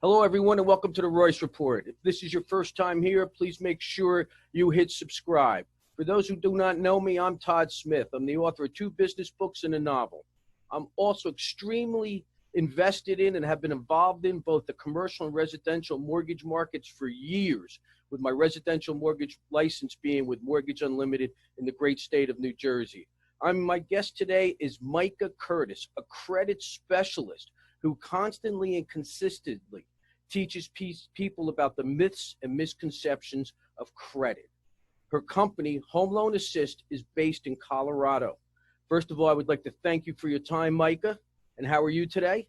Hello, everyone, and welcome to the Royce Report. If this is your first time here, please make sure you hit subscribe. For those who do not know me, I'm Todd Smith. I'm the author of 2 business books and a novel. I'm also extremely invested in and have been involved in both the commercial and residential mortgage markets for years, with my residential mortgage license being with Mortgage Unlimited in the great state of New Jersey. My guest today is Micah Curtis, a credit specialist who constantly and consistently teaches people about the myths and misconceptions of credit. Her company, Home Loan Assist, is based in Colorado. First of all, I would like to thank you for your time, Micah. And how are you today?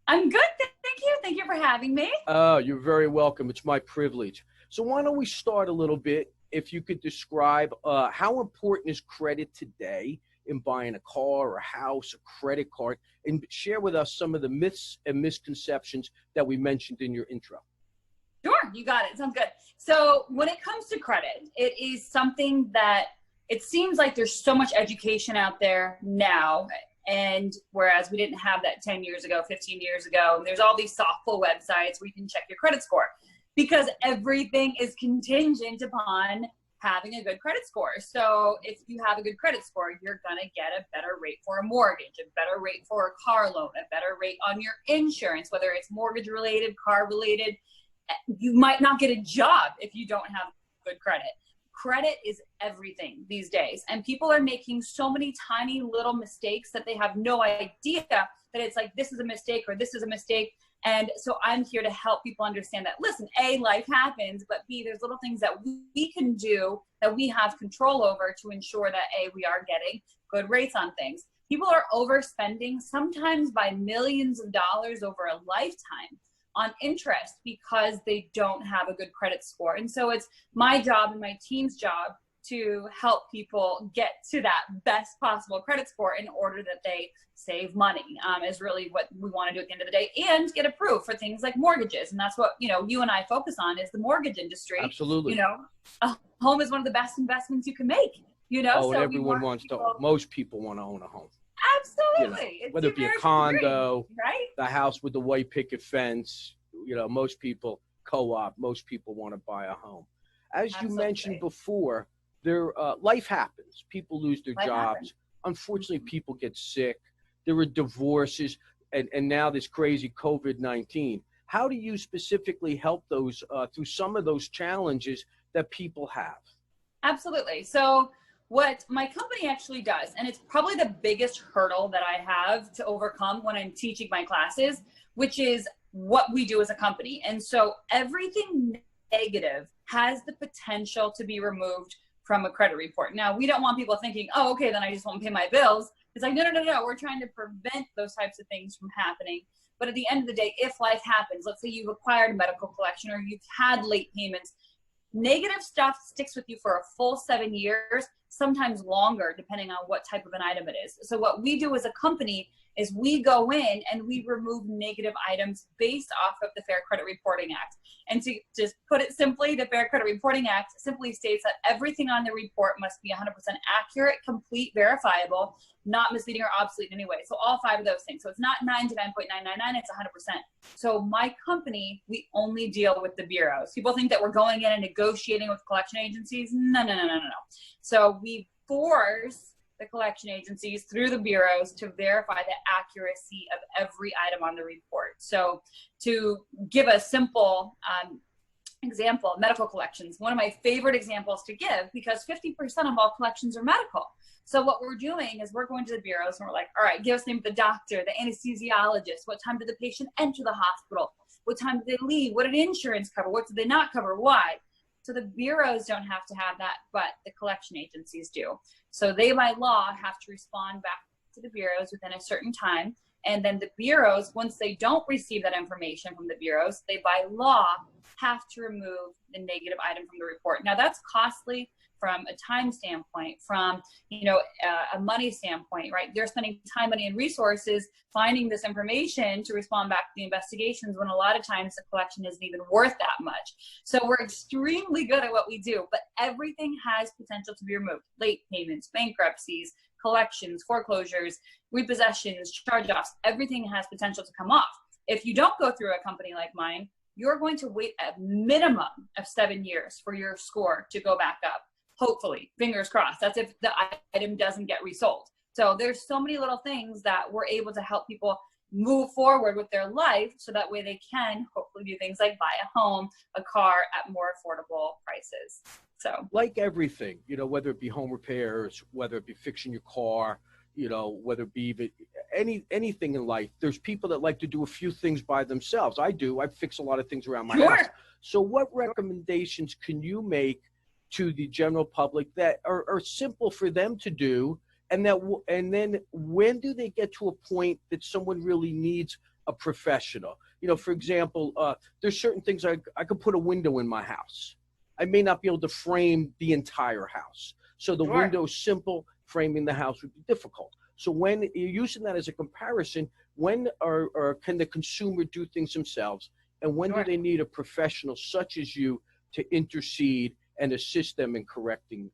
I'm good, thank you. Thank you for having me. Oh, you're very welcome. It's my privilege. So why don't we start a little bit, if you could describe how important is credit today in buying a car or a house, a credit card, and share with us some of the myths and misconceptions that we mentioned in your intro. Sure, you got it. Sounds good. So when it comes to credit, it is something that it seems like there's so much education out there now, and whereas we didn't have that 10 years ago, 15 years ago, there's all these soft pull websites where you can check your credit score because everything is contingent upon having a good credit score. So if you have a good credit score, you're going to get a better rate for a mortgage, a better rate for a car loan, a better rate on your insurance, whether it's mortgage related, car related. You might not get a job if you don't have good credit. Credit is everything these days. And people are making so many tiny little mistakes that they have no idea that it's like, this is a mistake or this is a mistake. And so I'm here to help people understand that, listen, A, life happens, but B, there's little things that we can do that we have control over to ensure that A, we are getting good rates on things. People are overspending sometimes by millions of dollars over a lifetime on interest because they don't have a good credit score. And so it's my job and my team's job to help people get to that best possible credit score in order that they save money, is really what we want to do at the end of the day, and get approved for things like mortgages. And that's what, you and I focus on, is the mortgage industry. Absolutely. A home is one of the best investments you can make, Oh, so and everyone wants to own. Most people want to own a home. Absolutely. Whether it be a condo, dream, right? The house with the white picket fence, most people, co-op, most people want to buy a home. As you mentioned before, life happens. People lose their jobs. Unfortunately, people get sick. There are divorces, and now this crazy COVID-19. How do you specifically help those through some of those challenges that people have? Absolutely. So what my company actually does, and it's probably the biggest hurdle that I have to overcome when I'm teaching my classes, which is what we do as a company. And so everything negative has the potential to be removed from a credit report. Now, we don't want people thinking, oh, okay, then I just won't pay my bills. It's like, no. We're trying to prevent those types of things from happening. But at the end of the day, if life happens, let's say you've acquired a medical collection or you've had late payments, negative stuff sticks with you for a full 7 years, sometimes longer, depending on what type of an item it is. So what we do as a company is we go in and we remove negative items based off of the Fair Credit Reporting Act. And to just put it simply, the Fair Credit Reporting Act simply states that everything on the report must be 100% accurate, complete, verifiable, not misleading or obsolete in any way. So all 5 of those things. So it's not 99.999, it's 100%. So my company, we only deal with the bureaus. People think that we're going in and negotiating with collection agencies. No. So we force the collection agencies through the bureaus to verify the accuracy of every item on the report. So to give a simple example, medical collections, one of my favorite examples to give, because 50% of all collections are medical. So what we're doing is we're going to the bureaus and we're like, all right, give us the name of the doctor, the anesthesiologist, what time did the patient enter the hospital, what time did they leave, what did insurance cover, what did they not cover, why? So the bureaus don't have to have that, but the collection agencies do. So they, by law, have to respond back to the bureaus within a certain time. And then the bureaus, once they don't receive that information from the bureaus, they, by law, have to remove the negative item from the report. Now, that's costly from a time standpoint, from a money standpoint, right? They're spending time, money, and resources finding this information to respond back to the investigations, when a lot of times the collection isn't even worth that much. So we're extremely good at what we do, but everything has potential to be removed. Late payments, bankruptcies, collections, foreclosures, repossessions, charge-offs, everything has potential to come off. If you don't go through a company like mine, you're going to wait a minimum of 7 years for your score to go back up. Hopefully, fingers crossed. That's if the item doesn't get resold. So there's so many little things that we're able to help people move forward with their life, so that way they can hopefully do things like buy a home, a car at more affordable prices. So like everything, you know, whether it be home repairs, whether it be fixing your car, you know, whether it be even anything in life, there's people that like to do a few things by themselves. I do. I fix a lot of things around my house. So what recommendations can you make to the general public that are simple for them to do? And then when do they get to a point that someone really needs a professional? You know, for example, there's certain things I could put a window in my house. I may not be able to frame the entire house. So the window is simple, framing the house would be difficult. So when you're using that as a comparison, when or can the consumer do things themselves? And when do they need a professional such as you to intercede and assist them in correcting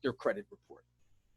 their credit report?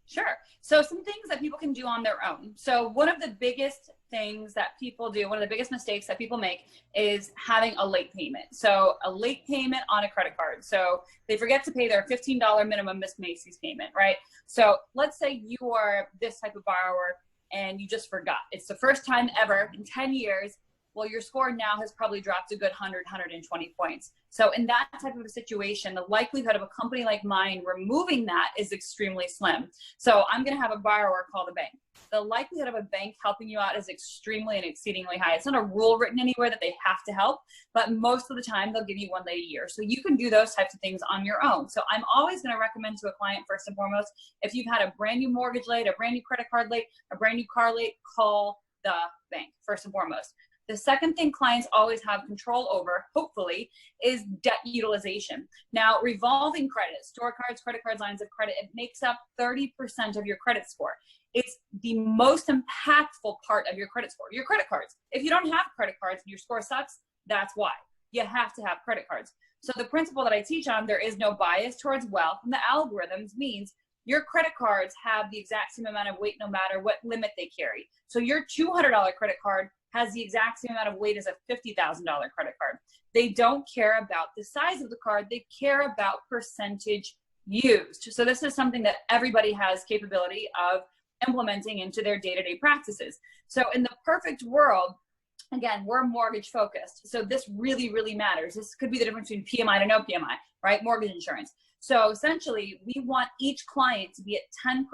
Sure. So some things that people can do on their own. So one of the biggest things that people do, one of the biggest mistakes that people make is having a late payment. So a late payment on a credit card. So they forget to pay their $15 minimum Miss Macy's payment, right? So let's say you are this type of borrower and you just forgot. It's the first time ever in 10 years. Well, your score now has probably dropped a good 100, 120 points. So in that type of a situation, the likelihood of a company like mine removing that is extremely slim. So I'm going to have a borrower call the bank. The likelihood of a bank helping you out is extremely and exceedingly high. It's not a rule written anywhere that they have to help, but most of the time they'll give you one late a year. So you can do those types of things on your own. So I'm always going to recommend to a client, first and foremost, if you've had a brand new mortgage late, a brand new credit card late, a brand new car late, call the bank, first and foremost. The second thing clients always have control over, hopefully, is debt utilization. Now, revolving credit, store cards, credit cards, lines of credit, it makes up 30% of your credit score. It's the most impactful part of your credit score. Your credit cards. If you don't have credit cards and your score sucks, that's why. You have to have credit cards. So the principle that I teach on, there is no bias towards wealth, and the algorithms means your credit cards have the exact same amount of weight no matter what limit they carry. So your $200 credit card has the exact same amount of weight as a $50,000 credit card. They don't care about the size of the card. They care about percentage used. So this is something that everybody has capability of implementing into their day-to-day practices. So in the perfect world, again, we're mortgage focused. So this really, really matters. This could be the difference between PMI to no PMI, right? Mortgage insurance. So essentially, we want each client to be at 10%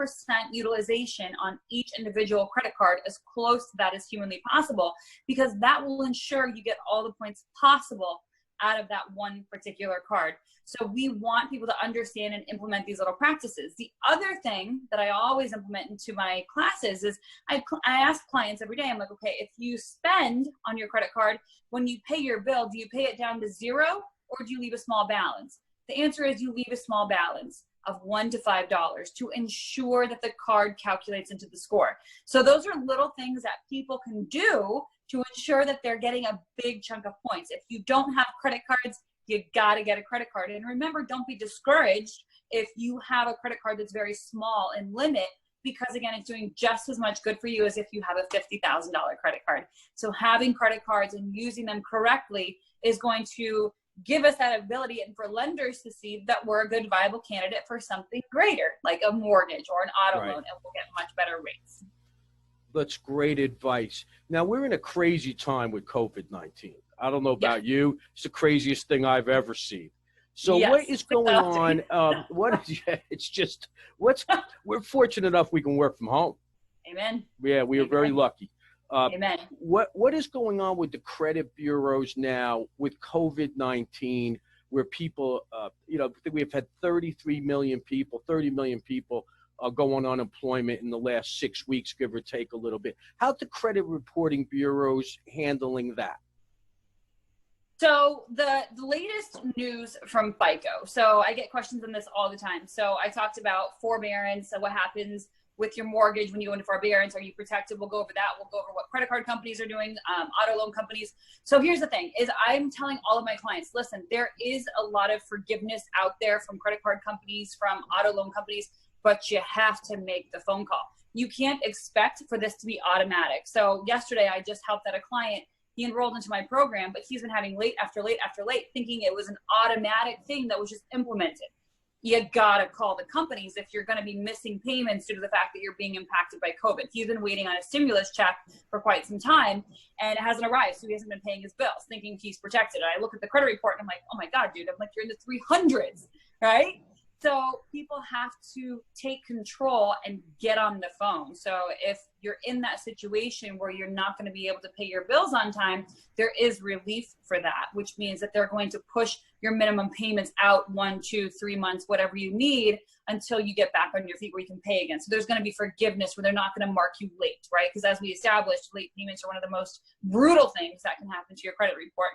utilization on each individual credit card, as close to that as humanly possible, because that will ensure you get all the points possible out of that one particular card. So we want people to understand and implement these little practices. The other thing that I always implement into my classes is I ask clients every day, I'm like, okay, if you spend on your credit card, when you pay your bill, do you pay it down to zero or do you leave a small balance? The answer is you leave a small balance of $1 to $5 to ensure that the card calculates into the score. So those are little things that people can do to ensure that they're getting a big chunk of points. If you don't have credit cards, you got to get a credit card. And remember, don't be discouraged if you have a credit card that's very small in limit, because again, it's doing just as much good for you as if you have a $50,000 credit card. So having credit cards and using them correctly is going to give us that ability, and for lenders to see that we're a good viable candidate for something greater, like a mortgage or an auto loan, and we'll get much better rates. That's great advice. Now, we're in a crazy time with COVID-19. I don't know about you. It's the craziest thing I've ever seen. So what is going on? We're fortunate enough we can work from home. Amen. Yeah, we are very lucky. Amen. What is going on with the credit bureaus now with COVID-19, where people, I think we've had 30 million people go on unemployment in the last 6 weeks, give or take a little bit. How's the credit reporting bureaus handling that? So the latest news from FICO. So I get questions on this all the time. So I talked about forbearance. So what happens with your mortgage when you go into forbearance? Are you protected? We'll go over that. We'll go over what credit card companies are doing, auto loan companies. So here's the thing is I'm telling all of my clients, listen, there is a lot of forgiveness out there from credit card companies, from auto loan companies, but you have to make the phone call. You can't expect for this to be automatic. So yesterday I just helped out a client He enrolled into my program, but he's been having late after late after late, thinking it was an automatic thing that was just implemented. You gotta call the companies if you're gonna be missing payments due to the fact that you're being impacted by COVID. He's been waiting on a stimulus check for quite some time and it hasn't arrived, so he hasn't been paying his bills, thinking he's protected. I look at the credit report and I'm like, oh my God, dude, I'm like, you're in the 300s, right? So people have to take control and get on the phone. So if you're in that situation where you're not going to be able to pay your bills on time, there is relief for that, which means that they're going to push your minimum payments out 1, 2, 3 months, whatever you need, until you get back on your feet where you can pay again. So there's going to be forgiveness where they're not going to mark you late, right? Because as we established, late payments are one of the most brutal things that can happen to your credit report.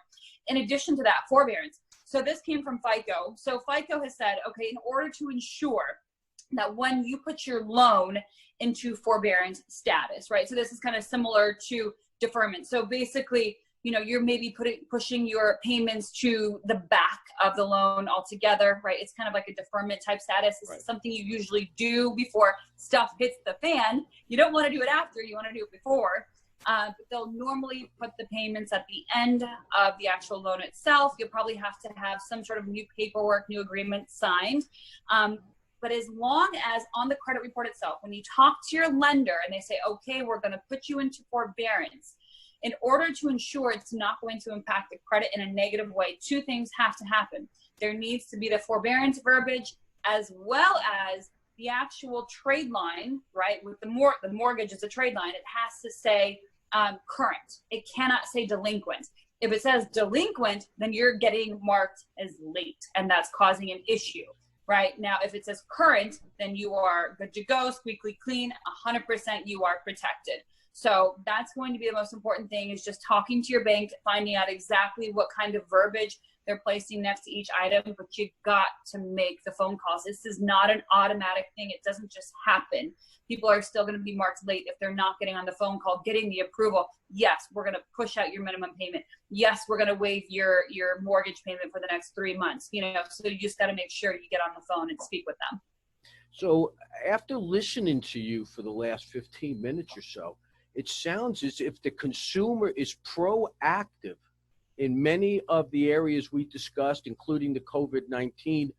In addition to that, forbearance. So this came from FICO. So FICO has said, okay, in order to ensure that when you put your loan into forbearance status, right? So this is kind of similar to deferment. So basically, you know, you're maybe pushing your payments to the back of the loan altogether, right? It's kind of like a deferment type status. This is something you usually do before stuff hits the fan. You don't want to do it after, you want to do it before. But they'll normally put the payments at the end of the actual loan itself. You'll probably have to have some sort of new paperwork, new agreement signed. But as long as on the credit report itself, when you talk to your lender and they say, okay, we're going to put you into forbearance, in order to ensure it's not going to impact the credit in a negative way, 2 things have to happen. There needs to be the forbearance verbiage as well as the actual trade line, right? With the mortgage is a trade line. It has to say current. It cannot say delinquent. If it says delinquent, then you're getting marked as late, and that's causing an issue, right? Now, if it says current, then you are good to go, squeaky clean, 100% you are protected. So that's going to be the most important thing, is just talking to your bank, finding out exactly what kind of verbiage they're placing next to each item, but you got to make the phone calls. This is not an automatic thing. It doesn't just happen. People are still going to be marked late if they're not getting on the phone call, getting the approval. Yes, we're going to push out your minimum payment. Yes, we're going to waive your mortgage payment for the next 3 months. You know, so you just got to make sure you get on the phone and speak with them. So after listening to you for the last 15 minutes or so, it sounds as if the consumer is proactive in many of the areas we discussed, including the COVID-19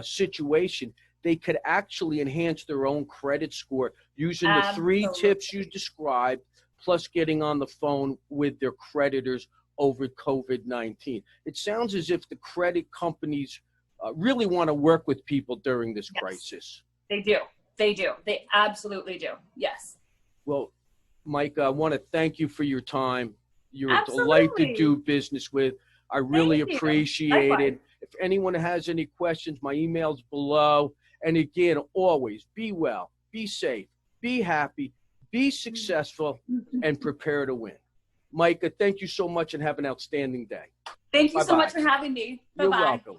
situation. They could actually enhance their own credit score using the 3 tips you described, plus getting on the phone with their creditors over COVID-19. It sounds as if the credit companies really want to work with people during this crisis. They do. They do. They absolutely do. Yes. Well, Micah, I want to thank you for your time. You're a delight to do business with. I really appreciate it. If anyone has any questions, my email's below. And again, always be well, be safe, be happy, be successful, and prepare to win. Micah, thank you so much and have an outstanding day. Thank you so much for having me. Bye-bye. You're welcome.